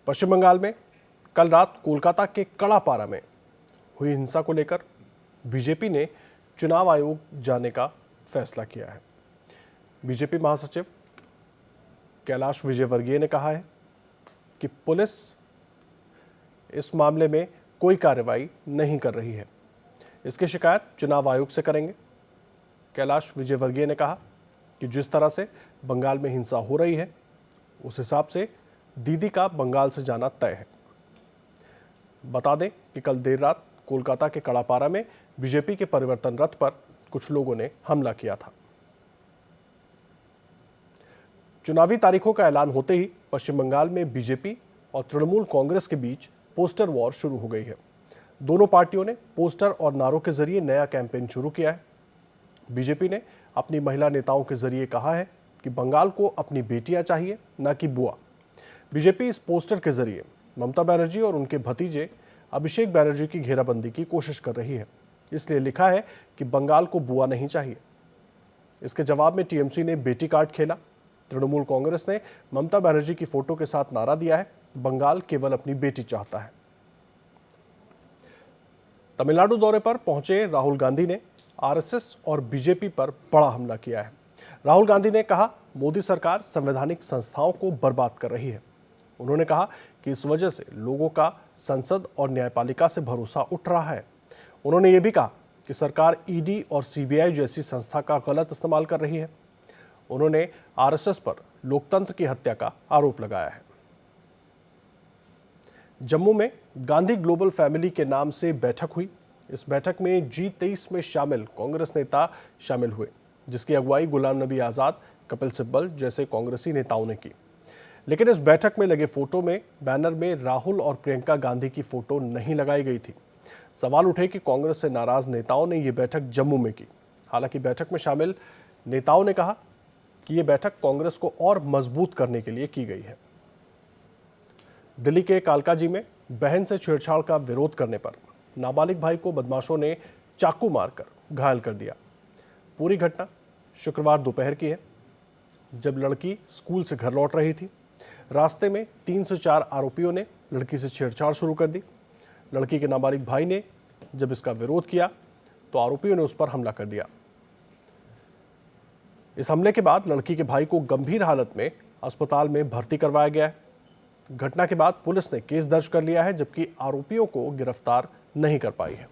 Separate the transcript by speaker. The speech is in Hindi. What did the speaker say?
Speaker 1: पश्चिम बंगाल में कल रात कोलकाता के कड़ापारा में हुई हिंसा को लेकर बीजेपी ने चुनाव आयोग जाने का फैसला किया है। बीजेपी महासचिव कैलाश विजयवर्गीय ने कहा है कि पुलिस इस मामले में कोई कार्रवाई नहीं कर रही है, इसकी शिकायत चुनाव आयोग से करेंगे। कैलाश विजयवर्गीय ने कहा कि जिस तरह से बंगाल में हिंसा हो रही है उस हिसाब से दीदी का बंगाल से जाना तय है। बता दें कि कल देर रात कोलकाता के कड़ापारा में बीजेपी के परिवर्तन रथ पर कुछ लोगों ने हमला किया था। चुनावी तारीखों का ऐलान होते ही पश्चिम बंगाल में बीजेपी और तृणमूल कांग्रेस के बीच पोस्टर वॉर शुरू हो गई है। दोनों पार्टियों ने पोस्टर और नारों के जरिए नया कैंपेन शुरू किया है। बीजेपी ने अपनी महिला नेताओं के जरिए कहा है कि बंगाल को अपनी बेटियां चाहिए, न कि बुआ। बीजेपी इस पोस्टर के जरिए ममता बनर्जी और उनके भतीजे अभिषेक बनर्जी की घेराबंदी की कोशिश कर रही है। इसलिए लिखा है कि बंगाल को बुआ नहीं चाहिए। इसके जवाब में टीएमसी ने बेटी कार्ड खेला। तृणमूल कांग्रेस ने ममता बनर्जी की फोटो के साथ नारा दिया है, बंगाल केवल अपनी बेटी चाहता है। तमिलनाडु दौरे पर पहुंचे राहुल गांधी ने आरएसएस और बीजेपी पर बड़ा हमला किया है। राहुल गांधी ने कहा, मोदी सरकार संवैधानिक संस्थाओं को बर्बाद कर रही है। उन्होंने कहा कि इस वजह से लोगों का संसद और न्यायपालिका से भरोसा उठ रहा है। उन्होंने ये भी कहा कि सरकार ईडी और सीबीआई जैसी संस्था का गलत इस्तेमाल कर रही है। उन्होंने आरएसएस पर लोकतंत्र की हत्या का आरोप लगाया है। जम्मू में गांधी ग्लोबल फैमिली के नाम से बैठक हुई। इस बैठक में G23 में शामिल कांग्रेस नेता शामिल हुए, जिसकी अगुवाई गुलाम नबी आजाद, कपिल सिब्बल जैसे कांग्रेसी नेताओं ने की। लेकिन इस बैठक में लगे फोटो में बैनर में राहुल और प्रियंका गांधी की फोटो नहीं लगाई गई थी। सवाल उठे कि कांग्रेस से नाराज नेताओं ने यह बैठक जम्मू में की। हालांकि बैठक में शामिल नेताओं ने कहा कि यह बैठक कांग्रेस को और मजबूत करने के लिए की गई है। दिल्ली के कालकाजी में बहन से छेड़छाड़ का विरोध करने पर नाबालिग भाई को बदमाशों ने चाकू मारकर घायल कर दिया। पूरी घटना शुक्रवार दोपहर की है, जब लड़की स्कूल से घर लौट रही थी। रास्ते में 3 से 4 आरोपियों ने लड़की से छेड़छाड़ शुरू कर दी। लड़की के नाबालिग भाई ने जब इसका विरोध किया तो आरोपियों ने उस पर हमला कर दिया। इस हमले के बाद लड़की के भाई को गंभीर हालत में अस्पताल में भर्ती करवाया गया है। घटना के बाद पुलिस ने केस दर्ज कर लिया है, जबकि आरोपियों को गिरफ्तार नहीं कर पाई है।